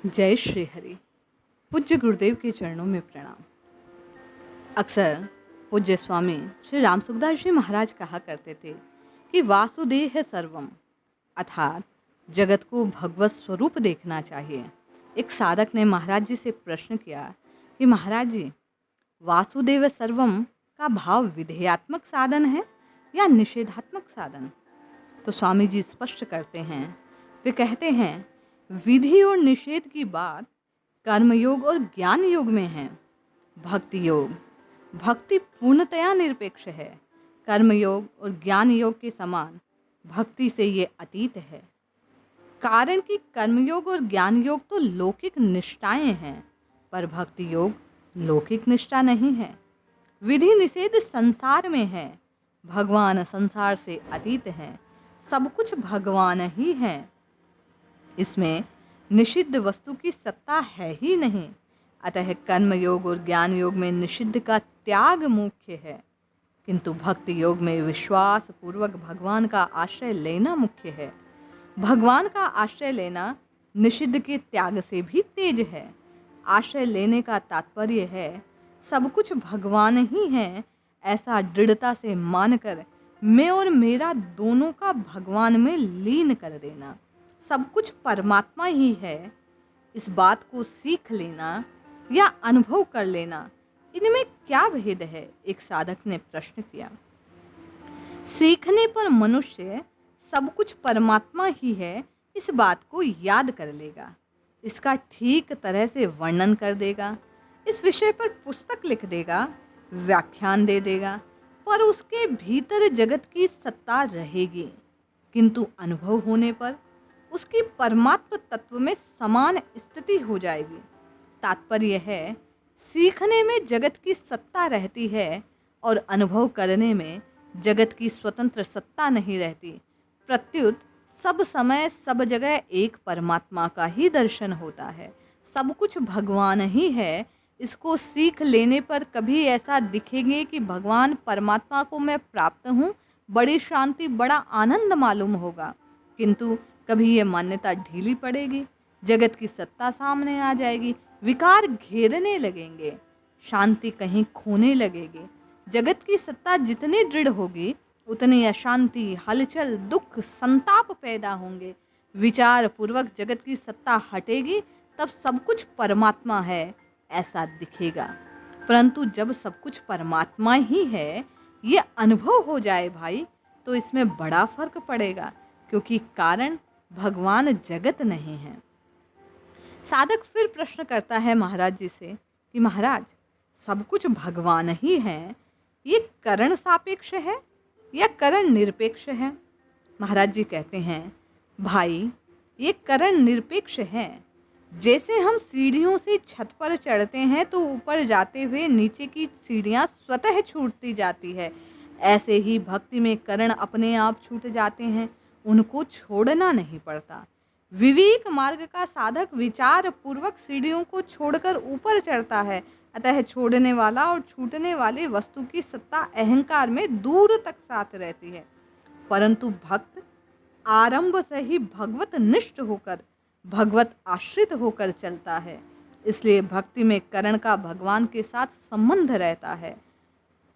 जय श्री हरि। पूज्य गुरुदेव के चरणों में प्रणाम। अक्सर पूज्य स्वामी श्री राम सुखदास जी महाराज कहा करते थे कि वासुदेव सर्वम, अर्थात जगत को भगवत स्वरूप देखना चाहिए। एक साधक ने महाराज जी से प्रश्न किया कि महाराज जी, वासुदेव सर्वम का भाव विधेयात्मक साधन है या निषेधात्मक साधन? तो स्वामी जी स्पष्ट करते हैं, वे कहते हैं विधि और निषेध की बात कर्मयोग और ज्ञान योग में है। भक्ति योग, भक्ति पूर्णतया निरपेक्ष है। कर्मयोग और ज्ञान योग के समान भक्ति से ये अतीत है। कारण कि कर्मयोग और ज्ञान योग तो लौकिक निष्ठाएं हैं, पर भक्ति योग लौकिक निष्ठा नहीं है। विधि निषेध संसार में है, भगवान संसार से अतीत हैं। सब कुछ भगवान ही हैं। इसमें निषिद्ध वस्तु की सत्ता है ही नहीं। अतः कर्म योग और ज्ञान योग में निषिद्ध का त्याग मुख्य है, किंतु भक्ति योग में विश्वास पूर्वक भगवान का आश्रय लेना मुख्य है। भगवान का आश्रय लेना निषिद्ध के त्याग से भी तेज है। आश्रय लेने का तात्पर्य है सब कुछ भगवान ही है, ऐसा दृढ़ता से मानकर मैं और मेरा दोनों का भगवान में लीन कर देना। सब कुछ परमात्मा ही है, इस बात को सीख लेना या अनुभव कर लेना, इनमें क्या भेद है? एक साधक ने प्रश्न किया। सीखने पर मनुष्य सब कुछ परमात्मा ही है इस बात को याद कर लेगा, इसका ठीक तरह से वर्णन कर देगा, इस विषय पर पुस्तक लिख देगा, व्याख्यान दे देगा, पर उसके भीतर जगत की सत्ता रहेगी। किंतु अनुभव होने पर उसकी परमात्म तत्व में समान स्थिति हो जाएगी। तात्पर्य है, सीखने में जगत की सत्ता रहती है और अनुभव करने में जगत की स्वतंत्र सत्ता नहीं रहती। प्रत्युत सब समय सब जगह एक परमात्मा का ही दर्शन होता है। सब कुछ भगवान ही है। इसको सीख लेने पर कभी ऐसा दिखेंगे कि भगवान परमात्मा को मैं प्राप्त हूँ, बड़ी शांति, बड़ा आनंद मालूम होगा। किंतु कभी ये मान्यता ढीली पड़ेगी, जगत की सत्ता सामने आ जाएगी, विकार घेरने लगेंगे, शांति कहीं खोने लगेगी। जगत की सत्ता जितनी दृढ़ होगी उतनी अशांति, हलचल, दुख, संताप पैदा होंगे। विचार पूर्वक जगत की सत्ता हटेगी तब सब कुछ परमात्मा है ऐसा दिखेगा। परंतु जब सब कुछ परमात्मा ही है ये अनुभव हो जाए भाई, तो इसमें बड़ा फर्क पड़ेगा, क्योंकि कारण भगवान जगत नहीं है। साधक फिर प्रश्न करता है महाराज जी से कि महाराज, सब कुछ भगवान ही है, ये करण सापेक्ष है या करण निरपेक्ष है? महाराज जी कहते हैं, भाई ये करण निरपेक्ष है। जैसे हम सीढ़ियों से छत पर चढ़ते हैं तो ऊपर जाते हुए नीचे की सीढ़ियां स्वतः छूटती जाती है, ऐसे ही भक्ति में करण अपने आप छूट जाते हैं, उनको छोड़ना नहीं पड़ता। विवेक मार्ग का साधक विचार पूर्वक सीढ़ियों को छोड़कर ऊपर चढ़ता है। अतः छोड़ने वाला और छूटने वाले वस्तु की सत्ता अहंकार में दूर तक साथ रहती है। परंतु भक्त आरंभ से ही भगवत निष्ठ होकर, भगवत आश्रित होकर चलता है। इसलिए भक्ति में करण का भगवान के साथ संबंध रहता है।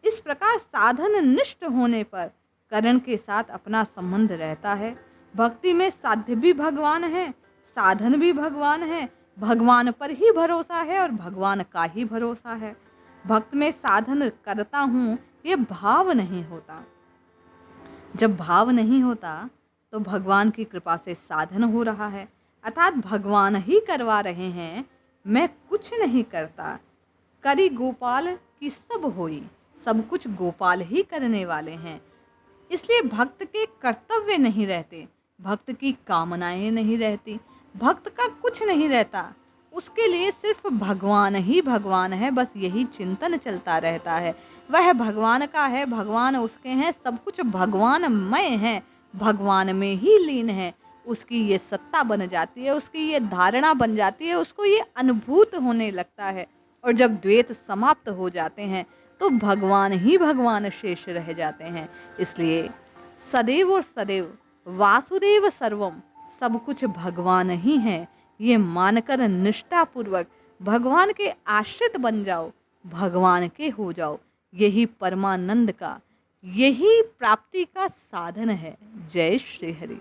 इस प्रकार साधन निष्ठ होने पर करण के साथ अपना संबंध रहता है। भक्ति में साध्य भी भगवान है, साधन भी भगवान है। भगवान पर ही भरोसा है और भगवान का ही भरोसा है। भक्त में साधन करता हूँ ये भाव नहीं होता। जब भाव नहीं होता तो भगवान की कृपा से साधन हो रहा है, अर्थात भगवान ही करवा रहे हैं, मैं कुछ नहीं करता। करी गोपाल की सब होई, सब कुछ गोपाल ही करने वाले हैं। इसलिए भक्त के कर्तव्य नहीं रहते, भक्त की कामनाएं नहीं रहती, भक्त का कुछ नहीं रहता। उसके लिए सिर्फ भगवान ही भगवान है, बस यही चिंतन चलता रहता है। वह भगवान का है, भगवान उसके हैं, सब कुछ भगवानमय है, भगवान में ही लीन है। उसकी ये सत्ता बन जाती है, उसकी ये धारणा बन जाती है, उसको ये अनुभूत होने लगता है। और जब द्वैत समाप्त हो जाते हैं तो भगवान ही भगवान शेष रह जाते हैं। इसलिए सदैव और सदैव वासुदेव सर्वम, सब कुछ भगवान ही है, ये मानकर निष्ठापूर्वक भगवान के आश्रित बन जाओ, भगवान के हो जाओ। यही परमानंद का, यही प्राप्ति का साधन है। जय श्री हरि।